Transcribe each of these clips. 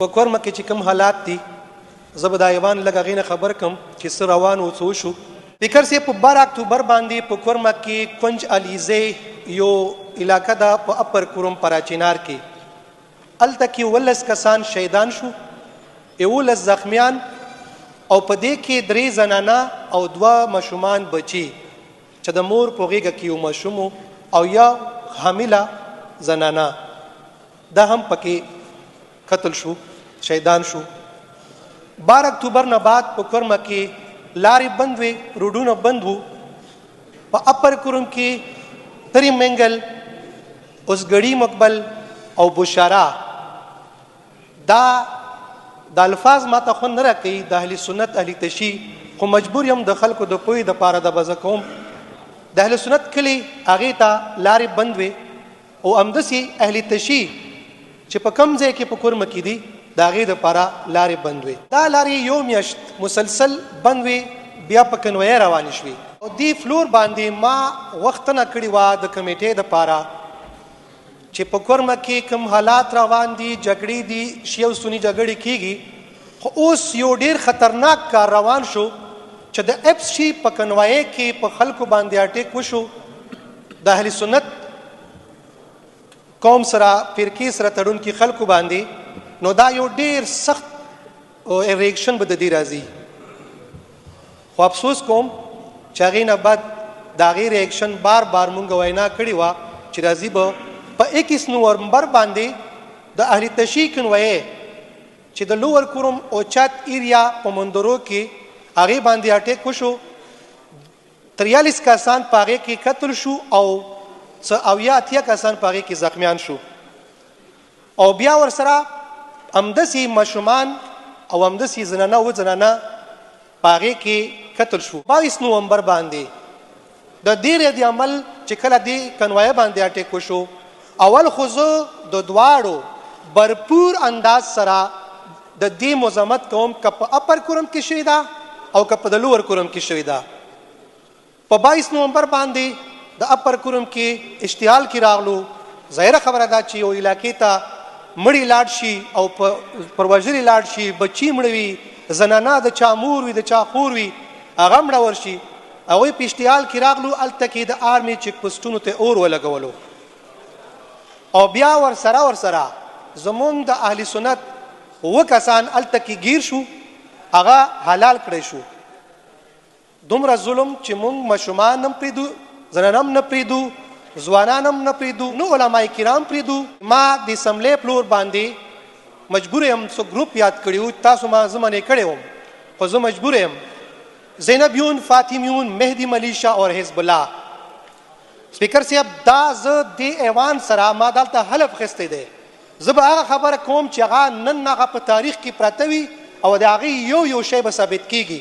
په کورمه کې چې کوم حالات دي زه به دا ایوان لږ هغې نه خبر کړم چې څه روان و څه وشو. فکر سي په 12 اکتوبر باندې په کورمه کې کنج الیزې یو علاقه ده په اپر کورم پراچینار کې. هلته کې 19 کسان شهیدان شو، 11 زخمیان، او په دې کې 3 زنانه او 2 ماشومان بچي چې د مور په غېږه کې یو ماشوم او یا حامله زنانه دا هم پکې قتل شو، شهیدان شو. 12 اکتوبر نه بعد په کورمه کې لارې بند وې، روډونه بند وو. په اپر کورم کې تری منګل، اوسګړي مقبل او بشارا دا د الفاظ ما ته خوند نه راکوي د اهل سنت اهل تشیع، خو مجبور یم د خلکو د پوهې دپاره د بزه کوم. د اهل سنت کلي هغې ته لارې بند وې او همداسې اهل تشیع چې په کم ځای کې په کورمه کې دي د هغې دپاره لارې بند وې. دا لارې یو میاشت مسلسل بند وې، بیا په کنویه روانې شوې. او دې فلور باندې ما غوښتنه کړې وه د کمیټې دپاره چې په کورمه کې کوم حالات روان دي، جګړې دي، شیعه او سني جګړې کېږي، خو اوس یو ډېر خطرناک کار روان شو چې د اپس شي په کنوایه کې په خلکو باندې اټیک وشو. د اهل سنت قوم سره فرقې سره تړونکي خلکو باندې، نو دا یو ډېر سخت ریاکشن به د دې راځي. خو افسوس کوم چې هغې نه بعد د هغې ریاکشن بار بار مونږ وینا کړې وه چې راځي به په 21 نومبر باندې د اهل تشیع کنویه چې د لوور کورم او چات ایریا په مندرو کې هغې باندې اټیک وشو. 43 کسان په هغې کې قتل شو او 80 کسان په هغې کې زخمیان شو. او بیا ورسره همداسې ماشومان او همداسې زنانه و زنانه په هغې کې قتل شو. 22 نومبر باندې د دې رد عمل چې کله دې کنوایه باندې اټیک وشو، اول خو زه د دواړو برپور انداز سره د دې مذمت کوم که په اپر کورم کې شوې ده او که په د لوور کورم کې شوې ده. په 22 نومبر باندې د اپر کورم کې اشتعال کې راغلو. ظاهره خبره ده چې یو علاقې ته مړی لاړ شي او پر وژلي لاړ شي، بچي مړه وي، زنانه د چا مور وي د چا خور وي هغه مړه ورشي. هغوی په اشتعال کې راغلو، هلته کې د آرمي چیک پوسټونو ته اور ولګولو. او بیا ورسره زمونږ د اهل سنت 9 کسان هلته کې گیر شو، هغه حلال کړی شو. دومره ظلم چې مونږ ماشومان هم پرېږدو، زنانه هم نه پرېږدو، ځوانان هم نه پرېږدو، نو علما کرام پرېږدو. ما د اسمبلۍ پلور باندې مجبور یم، څو ګروپ یاد کړي وو، تاسو ما زه منې کړی وم، خو زه مجبور یم. زینبیون، فاطمیون، مهدی ملیشا اور حزب الله. سپیکر صاحب دا زه دې ایوان سره ما دلته حلف اخیستی دی، زه به هغه خبره کوم چې هغه نن هغه په تاریخ کې پراته وي او د هغې یو شی به ثابت کیږي.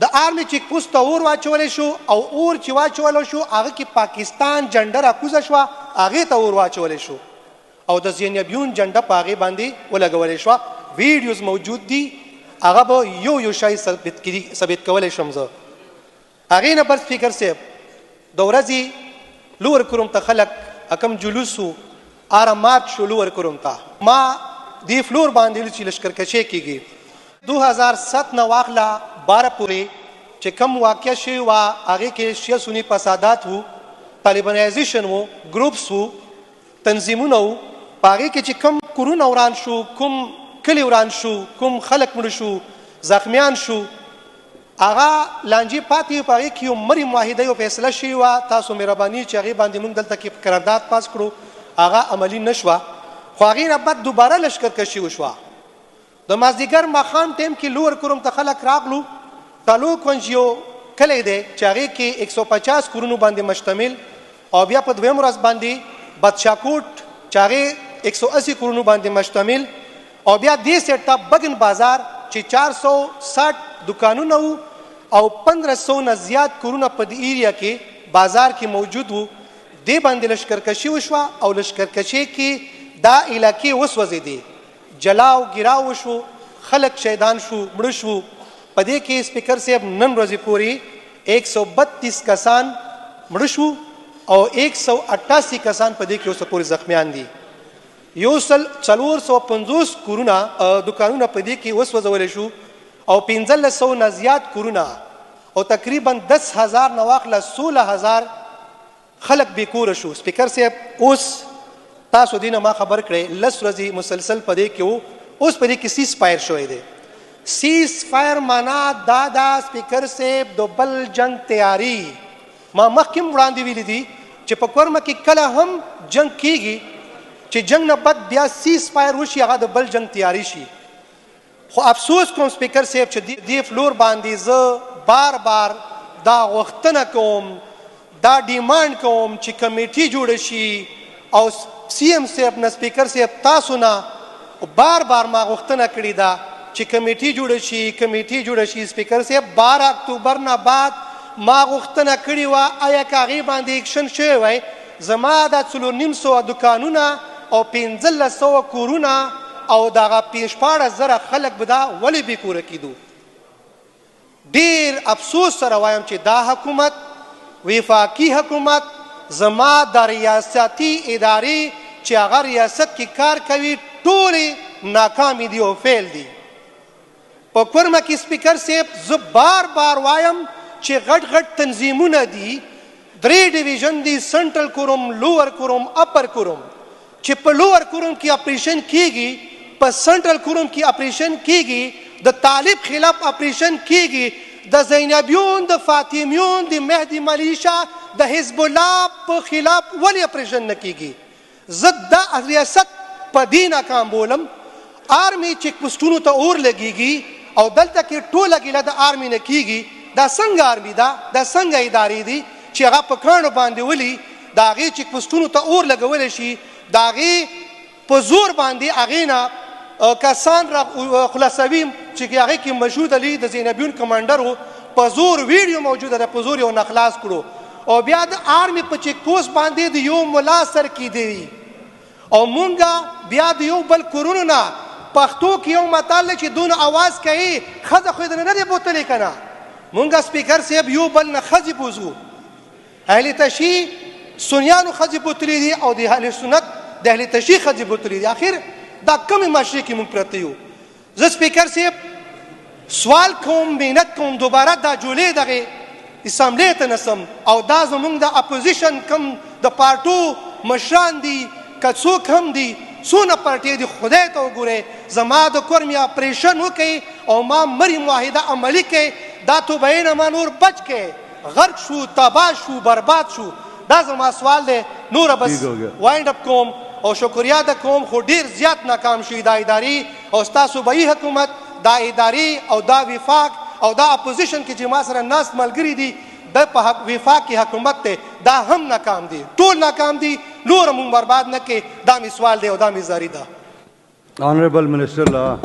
د آرمي چیک پوسټ ته اور واچولی شو او اور چې واچولی شو هغه کې پاکستان جنډه راکوزه شوه، هغې ته اور واچولی شو او د زینبیون جنډه په هغې باندې ولګولی شوه. ویډیوز موجود دي، هغه به یو شی ثابت کولی شم زه. هغې نه بل سپیکر صاحب د ورځې لوور کورم ته خلک کم جلوس و مارچ شو لوور کورم ته. ما دې فلور باندې چې لشکرکشي کېږي 2007 نه واخله 12 پورې چې کم واقع شوي وه هغې کې شیعه سني فسادات وو، طالبانایزیشن وو، ګروپس وو، تنظیمونه وو. په هغې کې چې کم کورونه وران شو، کوم کلي وران شو، کوم خلک مړه شو، زخمیان شو، هغه لانجې پاتې په هغې کې یو مري معاهده یو فیصله شوې وه. تاسو مهرباني چې هغې باندې موږ دلته کې قرارداد پاس کړو، هغه عملي نه شوه. خو هغې نه بعد دوباره لشکرکشي وشوه. د مازدیګر ماښام ټایم کې لوور کورم ته خلک راغلو. تالو کنج یو کلی دی چې هغې کې 150 کورونو باندې مشتمل، او بیا په دویم ورځ باندې بدشاکوټ چې هغې 180 کورونو باندې مشتمل، او بیا دې سیټ ته بګن بازار چې 460 دکانونه وو او 1500 نه زیات کورونه په دې ایریا کې بازار کې موجود وو. دې باندې لشکرکشي وشوه او لشکرکشي کې دا علاقې وسوځېدې، جلا او ګیراو وشو، خلک شهیدان شو، مړه شو. په دې کې سپیکر صاحب نن ورځې پورې 132 کسان مړه شو او 188 کسان په دې کې اوس پورې زخمیان دي. 450 کورونه دکانونه په دې کې وسوځول شو او 1500 نه زیات کورونه او تقریبا 10,000 نه واخله 16,000 خلق بیکور شو. سپیکر صاحب اوس تاسو دینه ما خبر کړئ لس ورځې مسلسل په دې کې وو، اوس په دې کې سیز فایر شوی دی. سیز فایر معنا دا سپیکر صاحب د بل جنگ تیاری. ما مخکې وړاندې ویلي دي چې په کورمه کې کله هم جنگ کیږي چې جنگ نه بعد بیا سیز فایر وشي هغه د بل جنگ تیاری شي. خو افسوس کوم سپیکر صاحب چې دې فلور باندې زه بار بار دا غوښتنه کوم، دا ډیمانډ کوم چې کمیټي جوړه شي او سی ایم صاحب نه سپیکر صاحب تاسو نه بار بار ما غوښتنه کړې ده چې کمیټي جوړه شي. سپیکر صاحب 12 اکتوبر نه بعد ما غوښتنه کړې وه آیا که هغې باندې ایکشن شوی وای زما دا 4,500 دکانونه او 1,500 کورونه او دغه 14,000 خلک به دا ولې بېکوره کېدو. ډېر افسوس سره وایم چې دا حکومت وفاقي حکومت زما د ریاستي ادارې چې هغه ریاست کې کار کوي ټولې ناکامې دي او فیل دي. په کورمه کې سپیکر صاحب زه بار بار وایم چې غټ تنظیمونه دي، 3 ډیویژن دي، سنټرل کوروم، لوور کوروم، اپر کوروم، چې په لوور کوروم کې اپریشن کیږي، په سنټرل کوروم کې اپریشن کیږي، د طالب خلاف اپریشن کیږي، د زینبیون، د فاطمیون، د مهدی ملیشا، د حزب الله په خلاف ولې اپریشن نه کیږي؟ زه دا ریاست په دې ناکام بولم. آرمی چیک پوسټونو ته اور لګیږي او دلته کې ټوله ګیله د آرمی نه کیږي. دا څنګه آرمی ده؟ دا څنګه ادارې دي چې هغه په کاڼو باندې ولي د هغې چیک پوسټونو ته اور لګولی شي، د هغې په زور باندې هغې نه کسان را خلاصوي چې هغې کې مشهود علي د زینبیون کمانډر و، په زور ویډیو موجوده ده، په زور یې ونه خلاص کړو. او بیا د آرمی په چیک پوسټ باندې د یو ملا سر کیدی او مونږه بیا د یو بل کورونو نه پښتو کې یو متل چې دون आवाज کوي ښځه خو یې نه دی بوتلی که نه. مونږه سپیکر صاحب یو بل نه ښځې بوځو، اهل تشیع سنیانو ښځې بوتلي دي او د اهل سنت د اهل تشیع ښځې بوتلي دي. آخر دا کمې معاشرې کې مونږ پراته یو. زه سپیکر صاحب سوال کوم، محنت کوم دوباره دا جولې دغې اسامبلې ته نسم او دا زمونږ د اپوزیشن کم د پارټو مشران دي که څوک هم دي، څونه پارټۍ دي، خدای ته وګورئ زما د کور مې اپریشن وکړئ او ما مري معاهده عملي کړئ، دا توبهی نه ما نور بچ کړئ، غرق شو، تباه شو، برباد شو. دا زما سوال دی. نوره بس وایند اپ کوم او شکریا ده کوم، خو ډېر زیات ناکام شوي دا ادارې او ستا صوبایي حکومت، دا ادارې او دا وفاق او دا اپوزیشن کې چې ما سره ناست ملګري دي د په وفاق کې حکومت دی، دا هم ناکام دي، ټول ناکام دي. نور مونږ برباد نه کې. دا مې سوال دی او دا مې زاری ده. Honorable Minister Law.